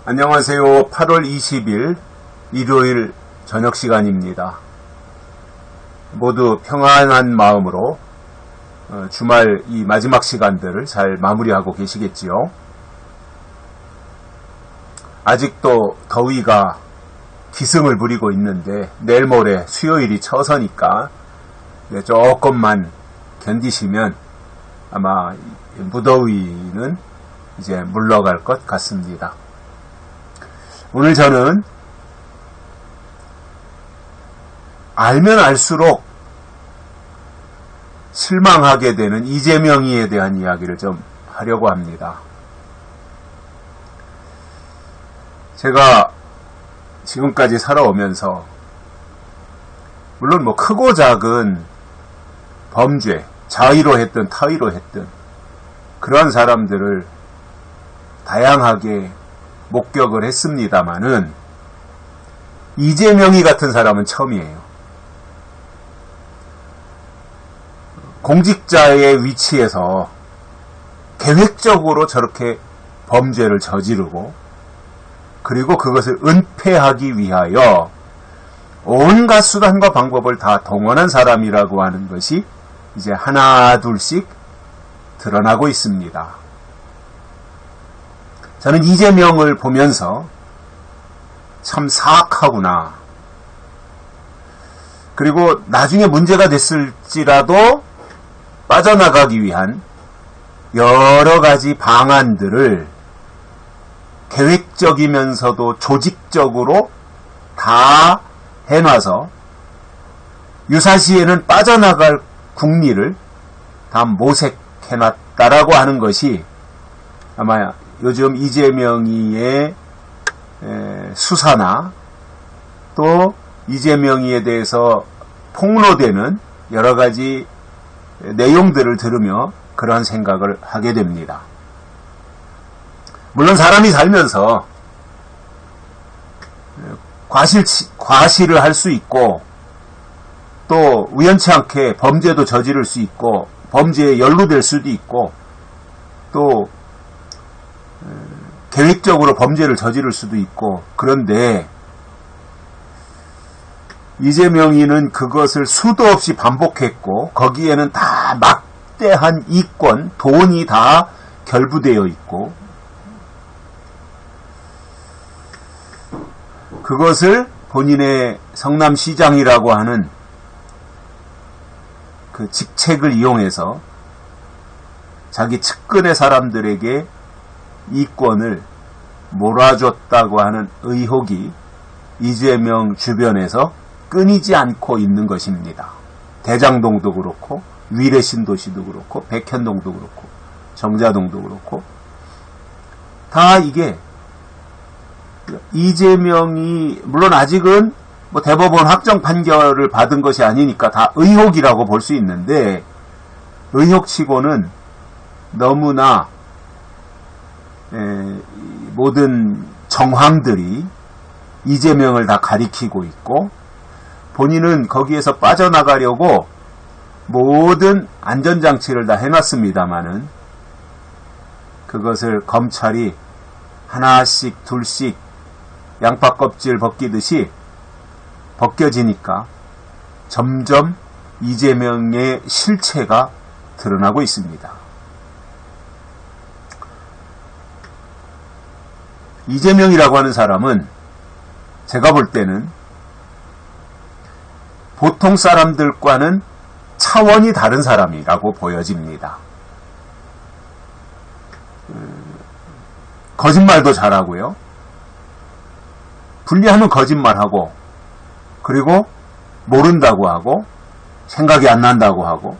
안녕하세요. 8월 20일 일요일 저녁 시간입니다. 모두 평안한 마음으로 주말 이 마지막 시간들을 잘 마무리하고 계시겠지요. 아직도 더위가 기승을 부리고 있는데 내일 모레 수요일이 처서니까 조금만 견디시면 아마 무더위는 이제 물러갈 것 같습니다. 오늘 저는 알면 알수록 실망하게 되는 이재명이에 대한 이야기를 좀 하려고 합니다. 제가 지금까지 살아오면서 물론 크고 작은 범죄, 자의로 했든 타의로 했든 그런 사람들을 다양하게 목격을 했습니다마는 이재명이 같은 사람은 처음이에요. 공직자의 위치에서 계획적으로 저렇게 범죄를 저지르고 그리고 그것을 은폐하기 위하여 온갖 수단과 방법을 다 동원한 사람이라고 하는 것이 이제 하나 둘씩 드러나고 있습니다. 저는 이재명을 보면서 참 사악하구나. 그리고 나중에 문제가 됐을지라도 빠져나가기 위한 여러 가지 방안들을 계획적이면서도 조직적으로 다 해놔서 유사시에는 빠져나갈 국리를 다 모색해놨다라고 하는 것이 아마 요즘 이재명이의 수사나 또 이재명이에 대해서 폭로되는 여러 가지 내용들을 들으며 그러한 생각을 하게 됩니다. 물론 사람이 살면서 과실을 할 수 있고 또 우연치 않게 범죄도 저지를 수 있고 범죄에 연루될 수도 있고 또 계획적으로 범죄를 저지를 수도 있고 그런데 이재명이는 그것을 수도 없이 반복했고 거기에는 다 막대한 이권, 돈이 다 결부되어 있고 그것을 본인의 성남시장이라고 하는 그 직책을 이용해서 자기 측근의 사람들에게 이권을 몰아줬다고 하는 의혹이 이재명 주변에서 끊이지 않고 있는 것입니다. 대장동도 그렇고 위례신도시도 그렇고 백현동도 그렇고 정자동도 그렇고 다 이게 이재명이 물론 아직은 대법원 확정 판결을 받은 것이 아니니까 다 의혹이라고 볼 수 있는데 의혹치고는 너무나 모든 정황들이 이재명을 다 가리키고 있고 본인은 거기에서 빠져나가려고 모든 안전장치를 다 해놨습니다마는 그것을 검찰이 하나씩 둘씩 양파 껍질 벗기듯이 벗겨지니까 점점 이재명의 실체가 드러나고 있습니다. 이재명이라고 하는 사람은 제가 볼 때는 보통 사람들과는 차원이 다른 사람이라고 보여집니다. 거짓말도 잘하고요. 분리하면 거짓말하고 그리고 모른다고 하고 생각이 안 난다고 하고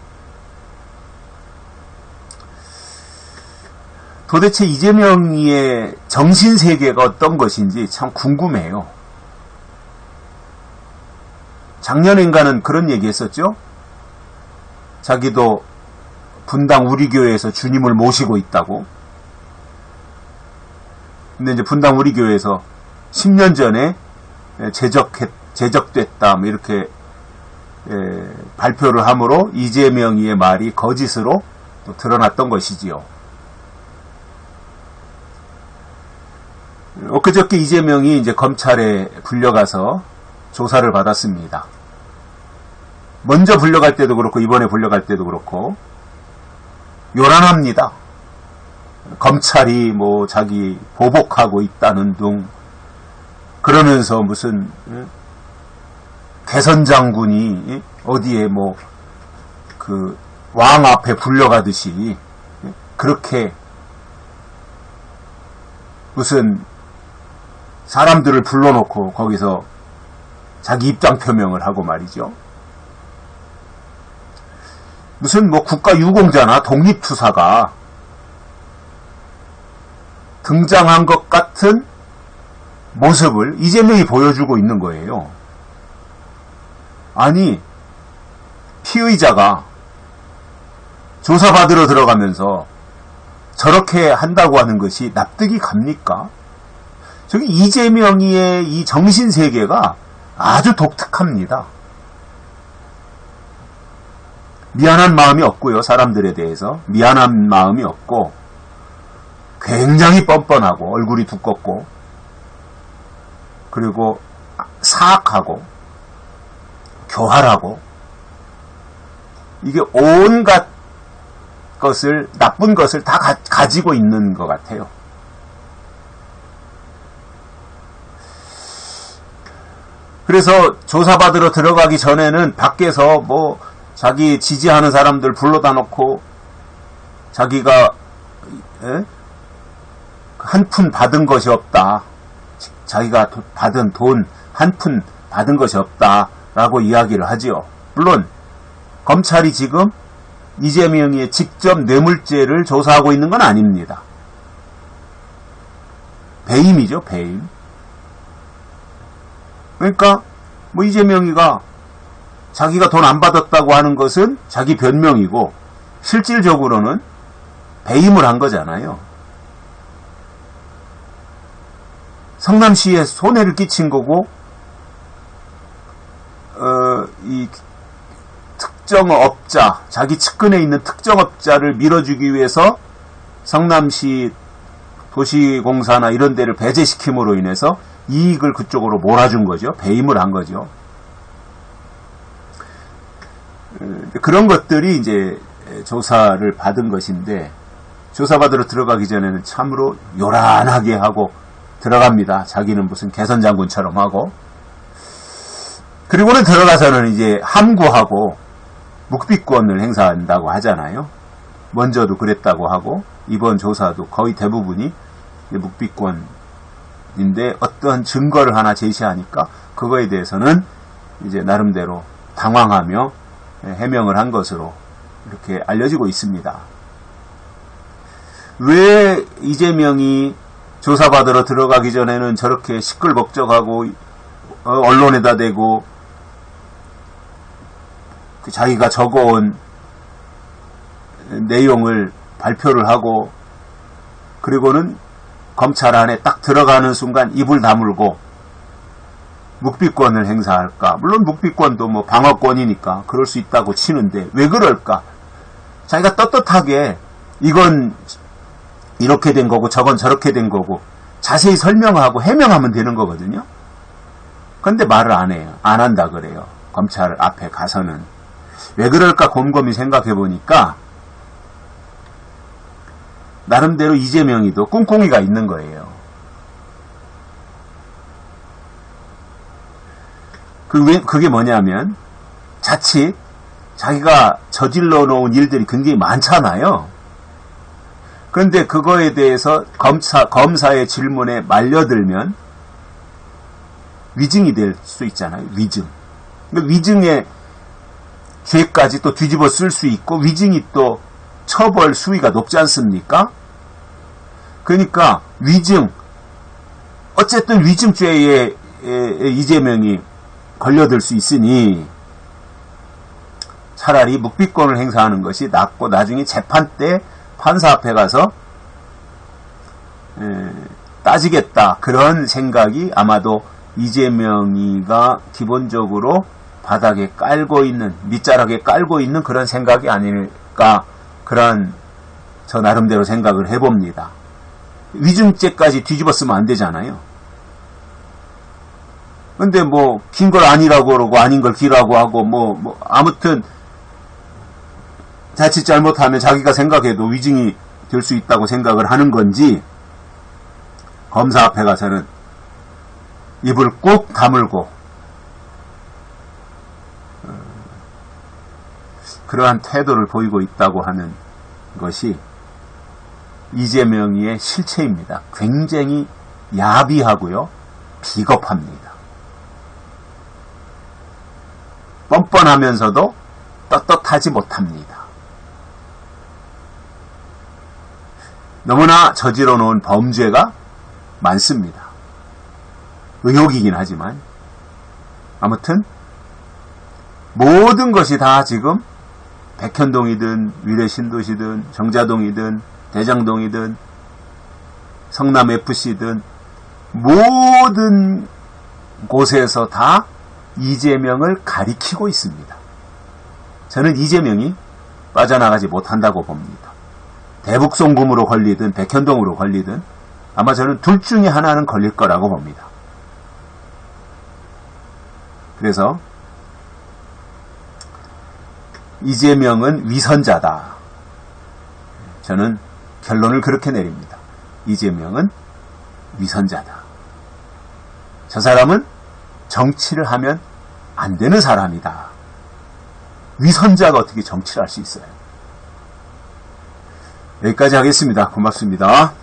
도대체 이재명의 정신세계가 어떤 것인지 참 궁금해요. 작년엔가는 그런 얘기 했었죠. 자기도 분당 우리 교회에서 주님을 모시고 있다고. 근데 이제 분당 우리 교회에서 10년 전에 제적됐다 이렇게 발표를 함으로 이재명이의 말이 거짓으로 또 드러났던 것이지요. 엊그저께 이재명이 이제 검찰에 불려가서 조사를 받았습니다. 먼저 불려갈 때도 그렇고 이번에 불려갈 때도 그렇고 요란합니다. 검찰이 뭐 자기 보복하고 있다는 둥, 그러면서 무슨 개선장군이 어디에 뭐 그 왕 앞에 불려가듯이 그렇게 무슨 사람들을 불러놓고 거기서 자기 입장 표명을 하고 말이죠. 무슨 뭐 국가유공자나 독립투사가 등장한 것 같은 모습을 이재명이 보여주고 있는 거예요. 아니, 피의자가 조사받으러 들어가면서 저렇게 한다고 하는 것이 납득이 갑니까? 저기 이재명이의 이 정신세계가 아주 독특합니다. 미안한 마음이 없고요. 사람들에 대해서 미안한 마음이 없고 굉장히 뻔뻔하고 얼굴이 두껍고 그리고 사악하고 교활하고 이게 온갖 것을, 나쁜 것을 다 가지고 있는 것 같아요. 그래서 조사받으러 들어가기 전에는 밖에서 뭐 자기 지지하는 사람들 불러다 놓고 자기가 한 푼 받은 것이 없다. 자기가 받은 돈 한 푼 받은 것이 없다라고 이야기를 하지요. 물론 검찰이 지금 이재명이 직접 뇌물죄를 조사하고 있는 건 아닙니다. 배임이죠, 배임. 그러니까 뭐 이재명이가 자기가 돈 안 받았다고 하는 것은 자기 변명이고 실질적으로는 배임을 한 거잖아요. 성남시에 손해를 끼친 거고 이 특정업자, 자기 측근에 있는 특정업자를 밀어주기 위해서 성남시 도시공사나 이런 데를 배제시킴으로 인해서 이익을 그쪽으로 몰아준 거죠. 배임을 한 거죠. 그런 것들이 이제 조사를 받은 것인데 조사받으러 들어가기 전에는 참으로 요란하게 하고 들어갑니다. 자기는 무슨 개선장군처럼 하고. 그리고는 들어가서는 이제 함구하고 묵비권을 행사한다고 하잖아요. 먼저도 그랬다고 하고 이번 조사도 거의 대부분이 묵비권인데 어떠한 증거를 하나 제시하니까 그거에 대해서는 이제 나름대로 당황하며 해명을 한 것으로 이렇게 알려지고 있습니다. 왜 이재명이 조사받으러 들어가기 전에는 저렇게 시끌벅적하고 언론에다 대고 자기가 적어온 내용을 발표를 하고 그리고는 검찰 안에 딱 들어가는 순간 입을 다물고 묵비권을 행사할까? 물론 묵비권도 뭐 방어권이니까 그럴 수 있다고 치는데 왜 그럴까? 자기가 떳떳하게 이건 이렇게 된 거고 저건 저렇게 된 거고 자세히 설명하고 해명하면 되는 거거든요. 그런데 말을 안 해요. 안 한다 그래요. 검찰 앞에 가서는. 왜 그럴까 곰곰이 생각해 보니까 나름대로 이재명이도 꿍꿍이가 있는 거예요. 그게 뭐냐면 자칫 자기가 저질러 놓은 일들이 굉장히 많잖아요. 그런데 그거에 대해서 검사의 질문에 말려들면 위증이 될 수 있잖아요. 위증. 위증의 죄까지 또 뒤집어 쓸 수 있고 위증이 또 처벌 수위가 높지 않습니까? 그러니까 위증, 어쨌든 위증죄에 이재명이 걸려들 수 있으니 차라리 묵비권을 행사하는 것이 낫고 나중에 재판 때 판사 앞에 가서 따지겠다. 그런 생각이 아마도 이재명이가 기본적으로 바닥에 깔고 있는, 밑자락에 깔고 있는 그런 생각이 아닐까, 그런 저 나름대로 생각을 해봅니다. 위증죄까지 뒤집어 쓰면 안 되잖아요. 근데 뭐 긴 걸 아니라고 그러고 아닌 걸 기라고 하고 뭐 아무튼 자칫 잘못하면 자기가 생각해도 위증이 될 수 있다고 생각을 하는 건지 검사 앞에 가서는 입을 꾹 다물고 그러한 태도를 보이고 있다고 하는 것이 이재명의 실체입니다. 굉장히 야비하고요. 비겁합니다. 뻔뻔하면서도 떳떳하지 못합니다. 너무나 저질러 놓은 범죄가 많습니다. 의혹이긴 하지만 아무튼 모든 것이 다 지금 백현동이든 위례신도시든 정자동이든 대장동이든 성남FC든 모든 곳에서 다 이재명을 가리키고 있습니다. 저는 이재명이 빠져나가지 못한다고 봅니다. 대북송금으로 걸리든 백현동으로 걸리든 아마 저는 둘 중에 하나는 걸릴 거라고 봅니다. 그래서 이재명은 위선자다. 저는 결론을 그렇게 내립니다. 이재명은 위선자다. 저 사람은 정치를 하면 안 되는 사람이다. 위선자가 어떻게 정치를 할 수 있어요? 여기까지 하겠습니다. 고맙습니다.